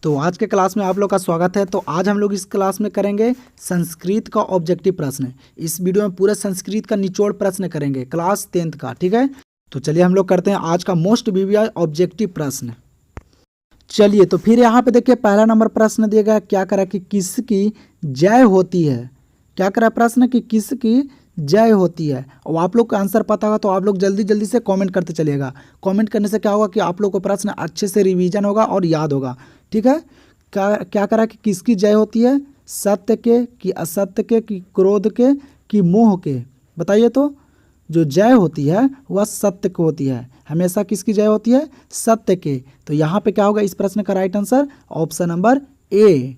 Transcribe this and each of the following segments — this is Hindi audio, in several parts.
तो आज के क्लास में आप लोग का स्वागत है। तो आज हम लोग इस क्लास में करेंगे संस्कृत का ऑब्जेक्टिव प्रश्न। इस वीडियो में पूरे संस्कृत का निचोड़ प्रश्न करेंगे क्लास 10th का, ठीक है। तो चलिए हम लोग करते हैं आज का मोस्ट वीवीआई ऑब्जेक्टिव प्रश्न। चलिए तो फिर यहाँ पे देखिए पहला नंबर प्रश्न दिया गया, क्या करा कि किसकी जय होती है। क्या करा प्रश्न कि किसकी जय होती है। और आप लोग का आंसर पता होगा तो आप लोग जल्दी जल्दी से कमेंट करते चलिएगा। कमेंट करने से क्या होगा कि आप लोग को प्रश्न अच्छे से रिवीजन होगा और याद होगा, ठीक है। क्या क्या करा कि किसकी जय होती है, सत्य के कि असत्य के कि क्रोध के कि मोह के। बताइए तो जो जय होती है वह सत्य को होती है, हमेशा किसकी जय होती है, सत्य के। तो यहाँ पे क्या होगा इस प्रश्न का right answer option number A.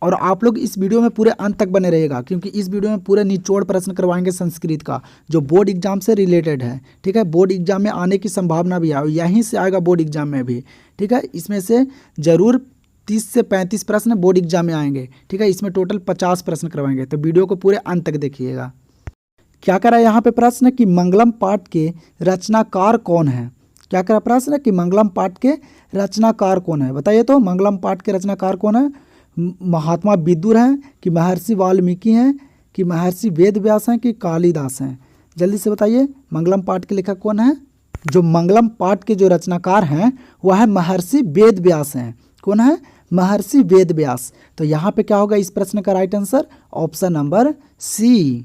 और आप लोग इस वीडियो में पूरे अंत तक बने रहिएगा क्योंकि इस वीडियो में पूरे निचोड़ प्रश्न करवाएंगे संस्कृत का जो बोर्ड एग्जाम से रिलेटेड है, ठीक है। बोर्ड एग्जाम में आने की संभावना भी है और यहीं से आएगा बोर्ड एग्जाम में भी, ठीक है। इसमें से जरूर 30 से 35 प्रश्न बोर्ड एग्जाम में आएंगे, ठीक है। इसमें टोटल 50 प्रश्न करवाएंगे, तो वीडियो को पूरे अंत तक देखिएगा। क्या करा यहाँ पे प्रश्न कि मंगलम पाठ के रचनाकार कौन है। क्या करा प्रश्न कि मंगलम पाठ के रचनाकार कौन है। बताइए तो मंगलम पाठ के रचनाकार कौन है। महात्मा विदुर हैं कि महर्षि वाल्मीकि हैं कि महर्षि वेद व्यास हैं कि कालिदास हैं। जल्दी से बताइए मंगलम पाठ के लेखक कौन है। जो मंगलम पाठ के जो रचनाकार हैं वह है महर्षि वेद व्यास हैं। कौन है, महर्षि वेद व्यास। तो यहाँ पे क्या होगा इस प्रश्न का right answer option number C.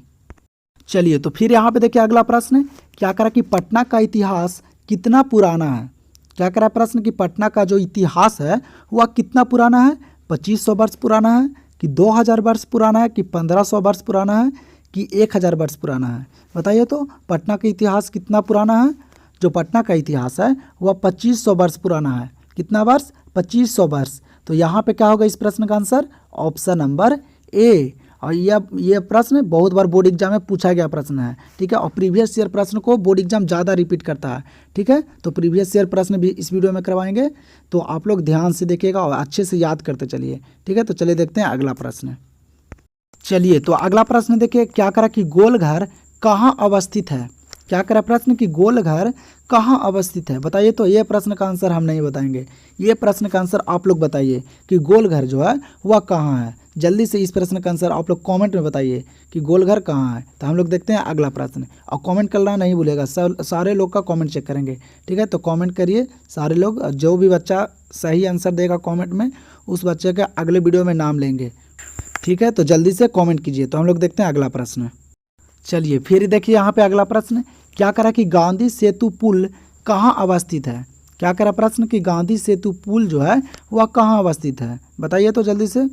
चलिए तो फिर यहाँ पे देखिए अगला प्रश्न, क्या करा कि पटना का इतिहास कितना पुराना है। क्या करा प्रश्न कि पटना का जो इतिहास है वह कितना पुराना है। 2500 वर्ष पुराना है कि 2000 वर्ष पुराना है कि 1500 वर्ष पुराना है कि 1000 वर्ष पुराना है। बताइए तो पटना का इतिहास कितना पुराना है। जो पटना का इतिहास है वह 2500 वर्ष पुराना है। कितना वर्ष, 2500 वर्ष। तो यहाँ पे क्या होगा इस प्रश्न का आंसर ऑप्शन नंबर ए। और यह प्रश्न बहुत बार बोर्ड एग्जाम में पूछा गया प्रश्न है, ठीक है। और प्रीवियस ईयर प्रश्न को बोर्ड एग्जाम ज़्यादा रिपीट करता है, ठीक है। तो प्रीवियस ईयर प्रश्न भी इस वीडियो में करवाएंगे, तो आप लोग ध्यान से देखिएगा और अच्छे से याद करते चलिए, ठीक है। तो चलिए देखते हैं अगला प्रश्न। चलिए तो अगला प्रश्न देखिए, क्या करा कि गोल घर कहाँ अवस्थित है। क्या करा प्रश्न कि गोल घर कहाँ अवस्थित है। बताइए तो ये प्रश्न का आंसर हम नहीं बताएंगे, ये प्रश्न का आंसर आप लोग बताइए कि गोल घर जो है वह कहाँ है। जल्दी से इस प्रश्न का आंसर आप लोग कमेंट में बताइए कि गोल घर कहाँ है। तो हम लोग देखते हैं अगला प्रश्न। और कमेंट करना नहीं भूलेगा, सारे लोग का कमेंट चेक करेंगे, ठीक है। तो कमेंट करिए सारे लोग, जो भी बच्चा सही आंसर देगा कमेंट में उस बच्चे का अगले वीडियो में नाम लेंगे, ठीक है। तो जल्दी से कमेंट कीजिए। तो हम लोग देखते हैं अगला प्रश्न। चलिए फिर देखिए यहाँ पे अगला प्रश्न, क्या करा कि गांधी सेतु पुल कहाँ अवस्थित है। क्या करा प्रश्न कि गांधी सेतु पुल जो है वह कहाँ अवस्थित है। बताइए तो जल्दी से।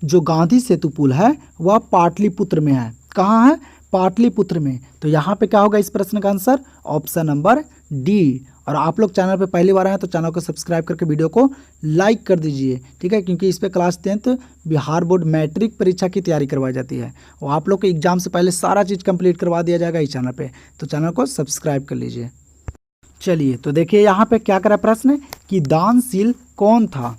जो गांधी सेतु पुल है वह पाटलिपुत्र में है। कहाँ है, पाटलिपुत्र में। तो यहाँ पे क्या होगा इस प्रश्न का आंसर ऑप्शन नंबर डी। और आप लोग चैनल पे पहली बार आए हैं तो चैनल को सब्सक्राइब करके वीडियो को लाइक कर दीजिए, ठीक है। क्योंकि इस पे class 10th Bihar board matric परीक्षा की तैयारी करवाई जाती है और आप लोग के एग्जाम से पहले सारा चीज़ कंप्लीट करवा दिया जाएगा इस चैनल पे, तो चैनल को सब्सक्राइब कर लीजिए। चलिए तो देखिए यहाँ पे क्या करा प्रश्न कि दानशील कौन था।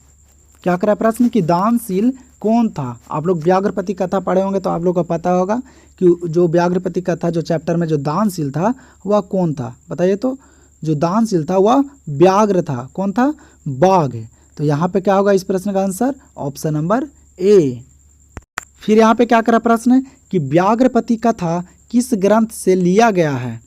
क्या करा प्रश्न कि दानशील कौन था। आप लोग व्याघ्रपति कथा पढ़े होंगे तो आप लोग को पता होगा कि जो व्याघ्रपति कथा जो चैप्टर में जो दानशील था वह कौन था। बताइए तो जो दानशील था वह व्याघ्र था। कौन था, बाघ। तो यहाँ पे क्या होगा इस प्रश्न का आंसर ऑप्शन नंबर ए। फिर यहाँ पे क्या करा प्रश्न कि व्याघ्रपति कथा किस ग्रंथ से लिया गया है।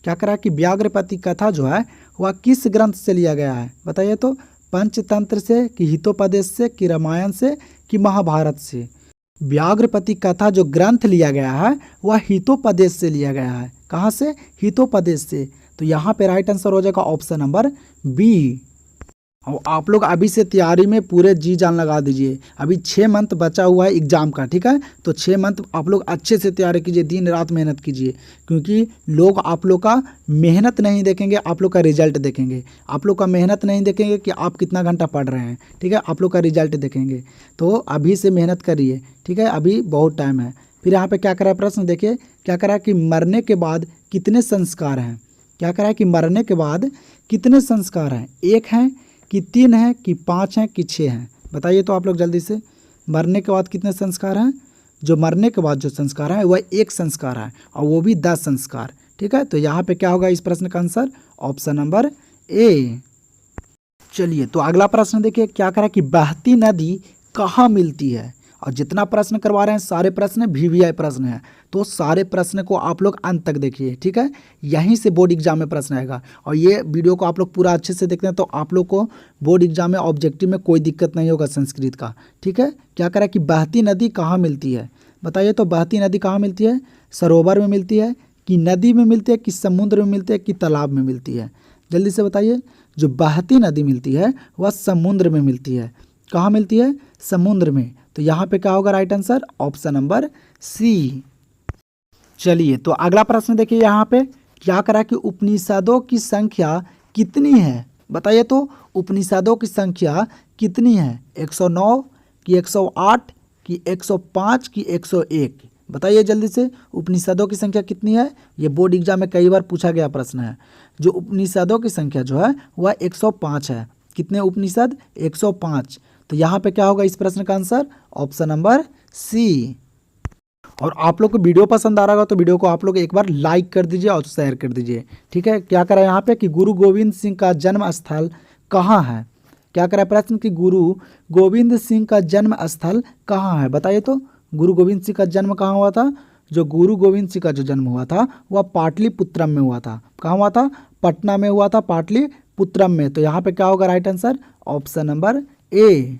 क्या करा कि व्याघ्रपति कथा जो है वह किस ग्रंथ से लिया गया है। बताइए तो पंचतंत्र से कि हितोपदेश से कि रामायण से कि महाभारत से। व्याघ्रपति कथा जो ग्रंथ लिया गया है वह हितोपदेश से लिया गया है। कहाँ से, हितोपदेश से। तो यहाँ पे राइट आंसर हो जाएगा ऑप्शन नंबर बी। और आप लोग अभी से तैयारी में पूरे जी जान लगा दीजिए। अभी 6 मंथ बचा हुआ है एग्जाम का, ठीक है। तो 6 मंथ आप लोग अच्छे से तैयारी कीजिए, दिन रात मेहनत कीजिए, क्योंकि लोग आप लोग का मेहनत नहीं देखेंगे, आप लोग का रिजल्ट देखेंगे। आप लोग का मेहनत नहीं देखेंगे कि आप कितना घंटा पढ़ रहे हैं, ठीक है। आप लोग का रिजल्ट देखेंगे। तो अभी से मेहनत करिए, ठीक है, अभी बहुत टाइम है। फिर यहाँ पर क्या करा प्रश्न देखिए, क्या करा कि मरने के बाद कितने संस्कार हैं। क्या करा है कि मरने के बाद कितने संस्कार हैं। 1 हैं कि 3 हैं कि 5 हैं कि 6 हैं। बताइए तो आप लोग जल्दी से। मरने के बाद कितने संस्कार हैं। जो मरने के बाद जो संस्कार है वह 1 संस्कार है और वो भी 10 संस्कार, ठीक है। तो यहाँ पे क्या होगा इस प्रश्न का आंसर ऑप्शन नंबर ए। चलिए तो अगला प्रश्न देखिए क्या करा कि बहती नदी कहाँ मिलती है। और जितना प्रश्न करवा रहे हैं सारे प्रश्न वीवीआई प्रश्न है, तो सारे प्रश्न को आप लोग अंत तक देखिए, ठीक है। यहीं से बोर्ड एग्जाम में प्रश्न आएगा। और ये वीडियो को आप लोग पूरा अच्छे से देखते हैं तो आप लोग को बोर्ड एग्जाम में ऑब्जेक्टिव में कोई दिक्कत नहीं होगा संस्कृत का, ठीक है। क्या करा कि बहती नदी कहाँ मिलती है, बताइए। तो बहती नदी कहाँ मिलती है, सरोवर में मिलती है कि नदी में मिलती है कि समुद्र में मिलती है कि तालाब में मिलती है, जल्दी से बताइए। जो बहती नदी मिलती है वह समुद्र में मिलती है। कहाँ मिलती है, समुद्र में। तो यहाँ पे क्या होगा right answer, option number C. चलिए तो अगला प्रश्न देखिए यहाँ पे क्या करा कि उपनिषदों की संख्या कितनी है, बताइए। तो उपनिषदों की संख्या कितनी है, 109 कि 108 कि 105 कि 101, बताइए जल्दी से। उपनिषदों की संख्या कितनी है, ये बोर्ड एग्जाम में कई बार पूछा गया प्रश्न है। जो उपनिषदों की संख्या जो है वह 105 है। कितने उपनिषद, 105। तो यहाँ पे क्या होगा इस प्रश्न का आंसर, ऑप्शन नंबर सी। और आप लोग को वीडियो पसंद आ रहा होगा तो वीडियो को आप लोग एक बार लाइक कर दीजिए और शेयर कर दीजिए, ठीक है। क्या करा यहाँ पे कि गुरु गोविंद सिंह का जन्म स्थल कहाँ है। क्या करा प्रश्न कि गुरु गोविंद सिंह का जन्म स्थल कहाँ है, बताइए। तो गुरु गोविंद सिंह का जन्म कहाँ हुआ था, जो गुरु गोविंद सिंह का जो जन्म हुआ था वह पाटलिपुत्रम में हुआ था। कहाँ हुआ था, पटना में हुआ था, पाटलिपुत्रम में। तो यहाँ पे क्या होगा right answer, option number A.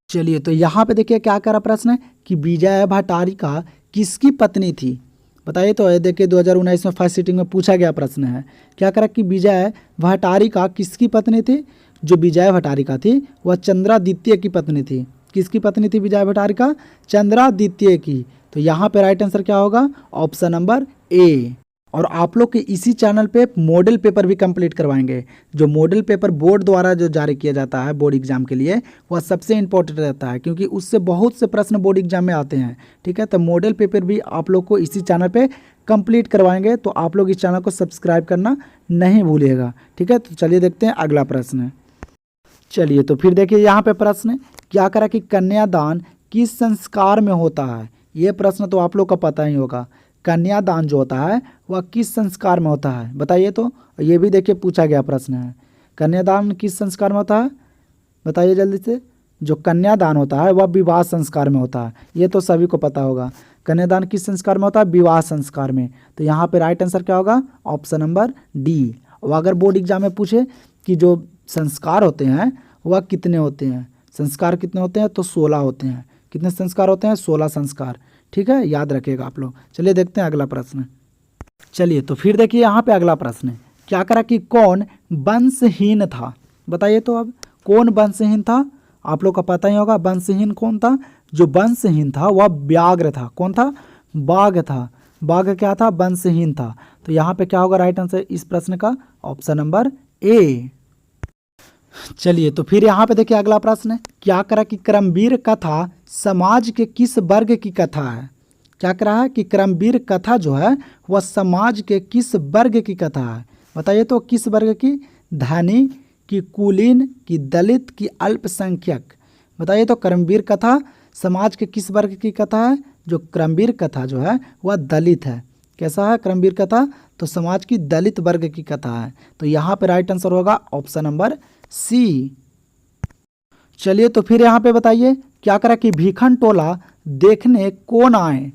चलिए तो यहाँ पे देखिए क्या करा प्रश्न कि विजय भट्टारिका किसकी पत्नी थी, बताइए। तो ये देखिए 2019 में फर्स्ट सिटिंग में पूछा गया प्रश्न है। क्या करा कि विजय भट्टारिका किसकी पत्नी थी, जो विजय भट्टारिका थी वह चंद्रादित्य की पत्नी थी। किसकी पत्नी थी विजय भट्टारिका, चंद्रादित्य की। तो यहाँ पे राइट आंसर क्या होगा, ऑप्शन नंबर ए। और आप लोग के इसी चैनल पे मॉडल पेपर भी कंप्लीट करवाएंगे। जो मॉडल पेपर बोर्ड द्वारा जो जारी किया जाता है बोर्ड एग्जाम के लिए वह सबसे इंपॉर्टेंट रहता है, क्योंकि उससे बहुत से प्रश्न बोर्ड एग्जाम में आते हैं, ठीक है। तो मॉडल पेपर भी आप लोग को इसी चैनल पे कंप्लीट करवाएंगे, तो आप लोग इस चैनल को सब्सक्राइब करना नहीं भूलिएगा, ठीक है। तो चलिए देखते हैं अगला प्रश्न। चलिए तो फिर देखिए यहाँ पे प्रश्न क्या करा कि कन्यादान किस संस्कार में होता है। ये प्रश्न तो आप लोग का पता ही होगा, कन्यादान जो होता है वह किस संस्कार में होता है, बताइए। तो ये भी देखिए पूछा गया प्रश्न है, कन्यादान किस संस्कार में होता है, बताइए जल्दी से। जो कन्यादान होता है वह विवाह संस्कार में होता है, ये तो सभी को पता होगा। कन्यादान किस संस्कार में होता है, विवाह संस्कार में। तो यहाँ पे राइट आंसर क्या होगा, ऑप्शन नंबर डी। और अगर बोर्ड एग्जाम में पूछे कि जो संस्कार होते हैं वह कितने होते हैं, संस्कार कितने होते हैं, तो 16 होते हैं। कितने संस्कार होते हैं, 16 संस्कार, ठीक है, याद रखिएगा आप लोग। चलिए देखते हैं अगला प्रश्न। चलिए तो फिर देखिए यहाँ पे अगला प्रश्न क्या करा कि कौन वंशहीन था, बताइए। तो अब कौन वंशहीन था, आप लोग का पता ही होगा वंशहीन कौन था। जो वंशहीन था वह व्याघ्र था। कौन था, बाघ था। बाघ क्या था, वंशहीन था। तो यहाँ पे क्या होगा राइट आंसर इस प्रश्न का, ऑप्शन नंबर ए। चलिए तो फिर यहाँ पे देखिए अगला प्रश्न क्या करा कि क्रमवीर कथा समाज के किस वर्ग की कथा है। क्या करा है कि क्रमवीर कथा जो है वह समाज के किस वर्ग की कथा है, बताइए। तो किस वर्ग की, धनी की, कुलीन की, दलित की, अल्पसंख्यक, बताइए। तो क्रमवीर कथा समाज के किस वर्ग की कथा है। जो क्रमवीर कथा जो है वह दलित है। कैसा है क्रमवीर कथा, तो समाज की दलित वर्ग की कथा है। तो यहाँ पे राइट आंसर होगा ऑप्शन नंबर सी। चलिए तो फिर यहाँ पे बताइए क्या करा कि भीखन टोला देखने कौन आए।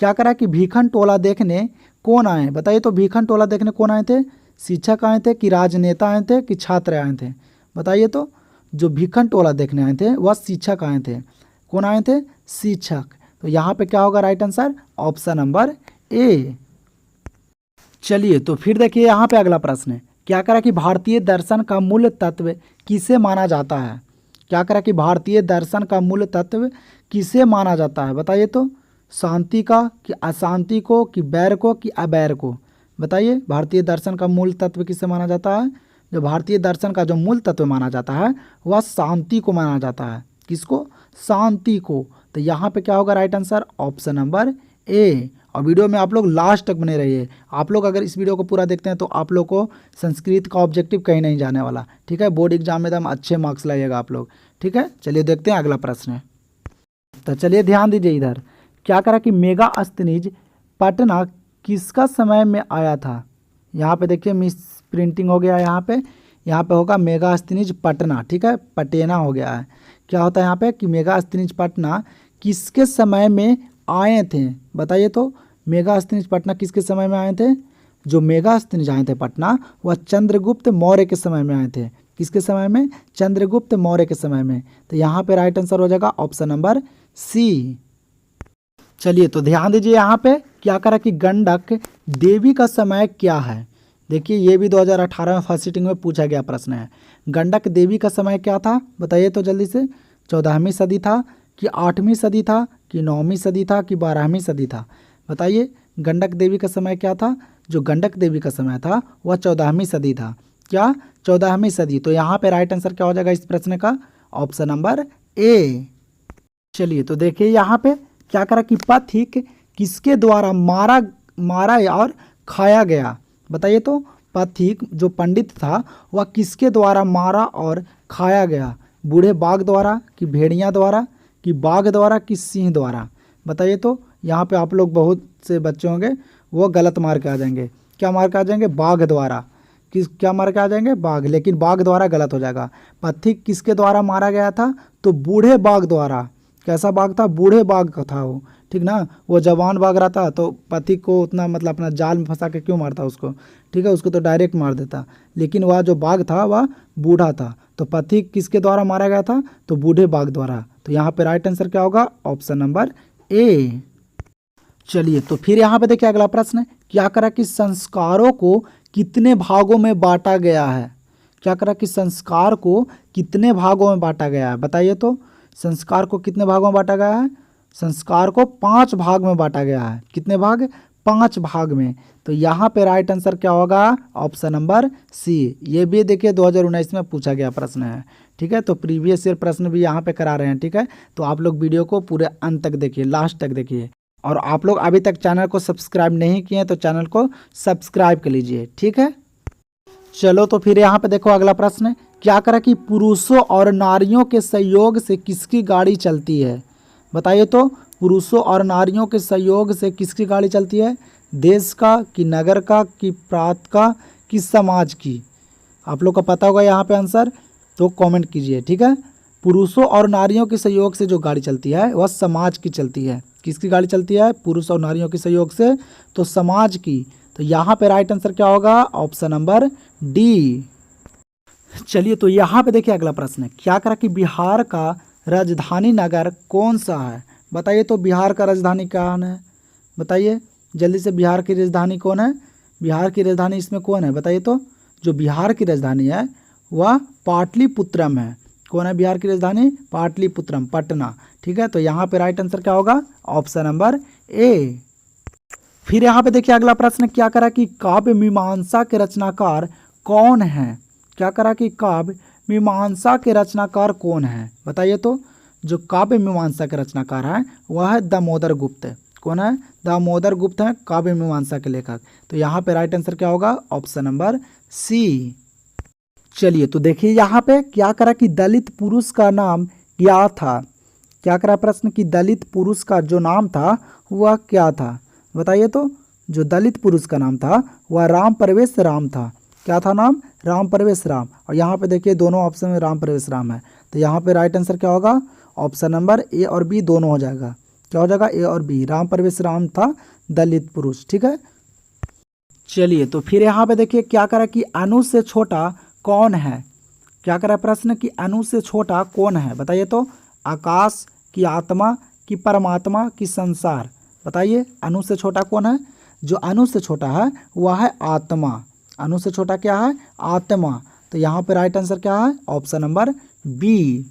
क्या करा कि भीखन टोला देखने कौन आए, बताइए। तो भीखन टोला देखने कौन आए थे, शिक्षक आए थे कि राजनेता आए थे कि छात्र आए थे, बताइए। तो जो भीखन टोला देखने आए थे वह शिक्षक आए थे। कौन आए थे, शिक्षक। तो यहाँ पे क्या होगा right answer, option number A. चलिए तो फिर देखिए यहाँ पे अगला प्रश्न क्या करा कि भारतीय दर्शन का मूल तत्व किसे माना जाता है। क्या करा कि भारतीय दर्शन का मूल तत्व किसे माना जाता है, बताइए। तो शांति का कि अशांति को कि बैर को कि अबैर को, बताइए। भारतीय दर्शन का मूल तत्व किसे माना जाता है। जो भारतीय दर्शन का जो मूल तत्व माना जाता है वह शांति को माना जाता है। किसको, शांति को। तो यहाँ पे क्या होगा right answer, option number A. और वीडियो में आप लोग लास्ट तक बने रहिए। आप लोग अगर इस वीडियो को पूरा देखते हैं तो आप लोग को संस्कृत का ऑब्जेक्टिव कहीं नहीं जाने वाला, ठीक है। बोर्ड एग्जाम में एकदम अच्छे मार्क्स लाइएगा आप लोग, ठीक है। चलिए देखते हैं अगला प्रश्न। तो चलिए ध्यान दीजिए इधर क्या करा कि मेगास्थनीज पटना किसका समय में आया था। यहाँ पे देखिए मिस प्रिंटिंग हो गया यहाँ पे। यहाँ पे होगा मेगास्थनीज पटना, ठीक है, पटेना हो गया है। क्या होता है यहाँ पे कि मेगास्थनीज पटना किसके समय में आए थे, बताइए तो। मेगास्थनीज पटना किसके समय में आए थे? जो मेगास्थनीज आए थे पटना वह चंद्रगुप्त मौर्य के समय में आए थे। किसके समय में? चंद्रगुप्त मौर्य के समय में। तो यहाँ पे राइट आंसर हो जाएगा ऑप्शन नंबर सी। चलिए तो ध्यान दीजिए, यहाँ पे क्या करा कि गंडक देवी का समय क्या है। देखिए ये भी 2018 में फर्स्ट सिटिंग में पूछा गया प्रश्न है। गंडक देवी का समय क्या था, बताइए तो जल्दी से। 14वीं सदी था कि 8वीं सदी था कि 9वीं सदी था कि 12वीं सदी था, बताइए। गंडक देवी का समय क्या था? जो गंडक देवी का समय था वह 14वीं सदी था। क्या? 14वीं सदी। तो यहाँ पे राइट आंसर क्या हो जाएगा इस प्रश्न का? Option number A. चलिए तो देखिए यहाँ पे क्या करा कि पथिक किसके द्वारा मारा और खाया गया, बताइए तो। पथिक जो पंडित था वह किसके द्वारा मारा और खाया गया? बूढ़े बाघ द्वारा कि भेड़िया द्वारा कि बाघ द्वारा कि सिंह द्वारा, बताइए तो। यहाँ पे आप लोग बहुत से बच्चे होंगे वो गलत मार के आ जाएंगे। क्या मार के आ जाएंगे? बाघ द्वारा। क्या मार के आ जाएंगे? बाघ। लेकिन बाघ द्वारा गलत हो जाएगा। पथिक किसके द्वारा मारा गया था? तो बूढ़े बाघ द्वारा। कैसा बाघ था? बूढ़े बाघ का था वो, ठीक ना। वो जवान बाघ रहता तो पथिक को उतना मतलब अपना जाल में फंसा के क्यों मारता उसको, ठीक है, उसको तो डायरेक्ट मार देता। लेकिन वह जो बाघ था वह बूढ़ा था। तो पथिक किसके द्वारा मारा गया था? तो बूढ़े बाघ द्वारा। तो यहाँ पे राइट आंसर क्या होगा? Option number A. चलिए तो फिर यहाँ पे देखिए अगला प्रश्न, क्या करा कि संस्कारों को कितने भागों में बांटा गया है? क्या करा कि संस्कार को कितने भागों में बांटा गया है, बताइए तो। संस्कार को कितने भागों में बांटा गया है? संस्कार को 5 भाग में बांटा गया है। कितने भाग? 5 भाग में। तो यहाँ पे राइट आंसर क्या होगा? Option number C. ये भी देखिए 2019 में पूछा गया प्रश्न है, ठीक है। तो प्रीवियस ईयर प्रश्न भी यहाँ पे करा रहे हैं, ठीक है। तो आप लोग वीडियो को पूरे अंत तक देखिए, लास्ट तक देखिए। और आप लोग अभी तक चैनल को सब्सक्राइब नहीं किए तो चैनल को सब्सक्राइब कर लीजिए, ठीक है। चलो तो फिर यहाँ पे देखो अगला प्रश्न, क्या करा कि पुरुषों और नारियों के सहयोग से किसकी गाड़ी चलती है, बताइए तो। पुरुषों और नारियों के सहयोग से किसकी गाड़ी चलती है? देश का कि नगर का कि प्रांत का कि समाज की? आप लोग को पता होगा यहाँ पे आंसर, तो कमेंट कीजिए, ठीक है। पुरुषों और नारियों के सहयोग से जो गाड़ी चलती है वह समाज की चलती है। किसकी गाड़ी चलती है? पुरुष और नारियों के सहयोग से, तो समाज की। तो यहाँ पे राइट आंसर क्या होगा? Option number D. चलिए तो यहाँ पे देखिए अगला प्रश्न है, क्या करा कि बिहार का राजधानी नगर कौन सा है, बताइए तो। बिहार का राजधानी कौन है, बताइए जल्दी से। बिहार की राजधानी कौन है? बिहार की राजधानी इसमें कौन है, बताइए तो। जो बिहार की राजधानी है वह पाटलिपुत्रम है। कौन है बिहार की राजधानी? पाटलिपुत्रम, पटना, ठीक है। तो यहाँ पे राइट आंसर क्या होगा? Option number A. फिर यहाँ पे देखिए अगला प्रश्न, क्या करा कि काव्य मीमांसा के रचनाकार कौन है? क्या करा कि काव्य मीमांसा के रचनाकार कौन है, बताइए तो। जो काव्य मीमांसा के रचनाकार है वह है दामोदर गुप्त। कौन है? दामोदर गुप्त है काव्य मीमांसा के लेखक। तो यहाँ पे राइट आंसर क्या होगा? Option number C. चलिए तो देखिए यहाँ पे क्या करा कि दलित पुरुष का नाम क्या था? क्या करा प्रश्न कि दलित पुरुष का जो नाम था वह क्या था, बताइए तो। जो दलित पुरुष का नाम था वह राम प्रवेश राम था। क्या था नाम? राम प्रवेश राम। और यहाँ पे देखिए दोनों ऑप्शन में राम प्रवेश राम है। तो यहाँ पे राइट आंसर क्या होगा? ऑप्शन नंबर ए और बी दोनों हो जाएगा। क्या हो जाएगा? ए और बी। राम प्रवेश राम था दलित पुरुष, ठीक है। चलिए तो फिर यहाँ पे देखिए क्या करा कि अनु से छोटा कौन है? क्या करा प्रश्न कि अनु से छोटा कौन है, बताइए तो। आकाश की आत्मा कि परमात्मा कि संसार, बताइए। अनु से छोटा कौन है? जो अनु से छोटा है वह है आत्मा। अनु से छोटा क्या है? आत्मा। तो यहाँ पे राइट आंसर क्या है? Option number B.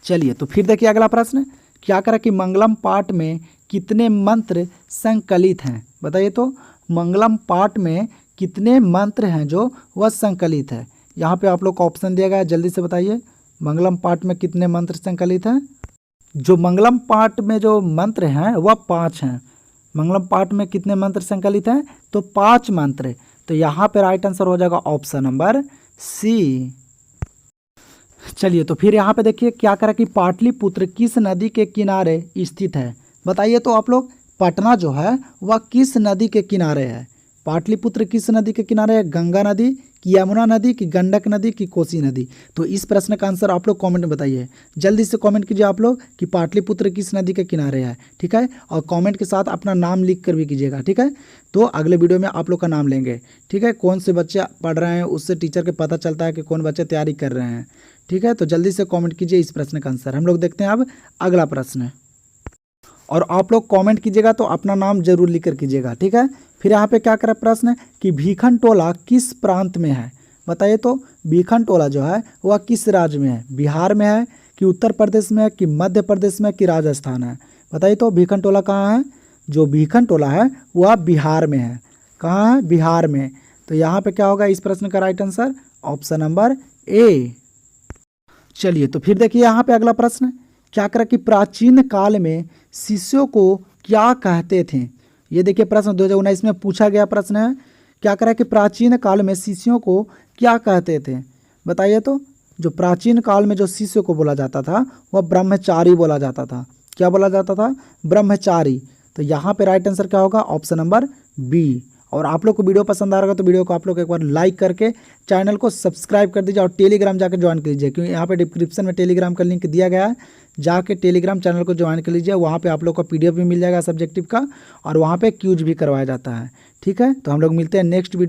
चलिए तो फिर देखिए अगला प्रश्न, क्या करा कि मंगलम पाठ में कितने मंत्र संकलित हैं, बताइए तो। मंगलम पाठ में कितने मंत्र हैं जो वह संकलित है? यहाँ पे आप लोग को ऑप्शन दिया गया है, जल्दी से बताइए। मंगलम पाठ में कितने मंत्र संकलित हैं? जो मंगलम पाठ में जो मंत्र हैं वह 5 हैं। मंगलम पाठ में कितने मंत्र संकलित हैं? तो 5 मंत्र। तो यहाँ पे राइट आंसर हो जाएगा ऑप्शन नंबर सी। चलिए तो फिर यहाँ पे देखिए क्या करा कि पाटलिपुत्र किस नदी के किनारे स्थित है, बताइए तो आप लोग। पटना जो है वह किस नदी के किनारे है? पाटलिपुत्र किस नदी के किनारे है? गंगा नदी कि यमुना नदी, कि गंडक नदी, कि कोसी नदी। तो इस प्रश्न का आंसर आप लोग कमेंट में बताइए। जल्दी से कमेंट कीजिए आप लोग कि पाटलिपुत्र किस नदी के किनारे है, ठीक है। और कमेंट के साथ अपना नाम लिख कर भी कीजिएगा, ठीक है। तो अगले वीडियो में आप लोग का नाम लेंगे, ठीक है। कौन से बच्चे पढ़ रहे हैं उससे टीचर के पता चलता है कि कौन बच्चे तैयारी कर रहे हैं, ठीक है। तो जल्दी से कमेंट कीजिए इस प्रश्न का आंसर। हम लोग देखते हैं अब अगला प्रश्न, और आप लोग कमेंट कीजिएगा तो अपना नाम जरूर लिख कर कीजिएगा, ठीक है। फिर यहाँ पे क्या करें प्रश्न कि भीखन टोला किस प्रांत में है, बताइए। तो भीखन टोला जो है वह किस राज्य में है, बिहार में है कि उत्तर प्रदेश में है कि मध्य प्रदेश में कि राजस्थान है, बताइए। तो भीखन टोला कहाँ है, जो भीखन टोला है वह बिहार में है। कहाँ है, बिहार में। तो यहाँ पे क्या होगा इस प्रश्न का right answer, option number A. चलिए तो फिर देखिए यहाँ पे अगला प्रश्न क्या करा कि प्राचीन काल में शिष्यों को क्या कहते थे। ये देखिए प्रश्न 2019 में पूछा गया प्रश्न है। क्या करा कि प्राचीन काल में शिष्यों को क्या कहते थे, बताइए। तो जो प्राचीन काल में जो शिष्य को बोला जाता था वह ब्रह्मचारी बोला जाता था। क्या बोला जाता था, ब्रह्मचारी। तो यहाँ पे राइट आंसर क्या होगा, ऑप्शन नंबर बी। और आप लोग को वीडियो पसंद आ रहा है तो वीडियो को आप लोग एक बार लाइक करके चैनल को सब्सक्राइब कर दीजिए और टेलीग्राम जाकर ज्वाइन कर लीजिए, क्योंकि यहाँ पे डिस्क्रिप्शन में टेलीग्राम का लिंक दिया गया है। जाके टेलीग्राम चैनल को ज्वाइन कर लीजिए, वहाँ पे आप लोग को PDF भी मिल जाएगा सब्जेक्टिव का, और वहाँ पे क्यूज भी करवाया जाता है, ठीक है। तो हम लोग मिलते हैं नेक्स्ट वीडियो।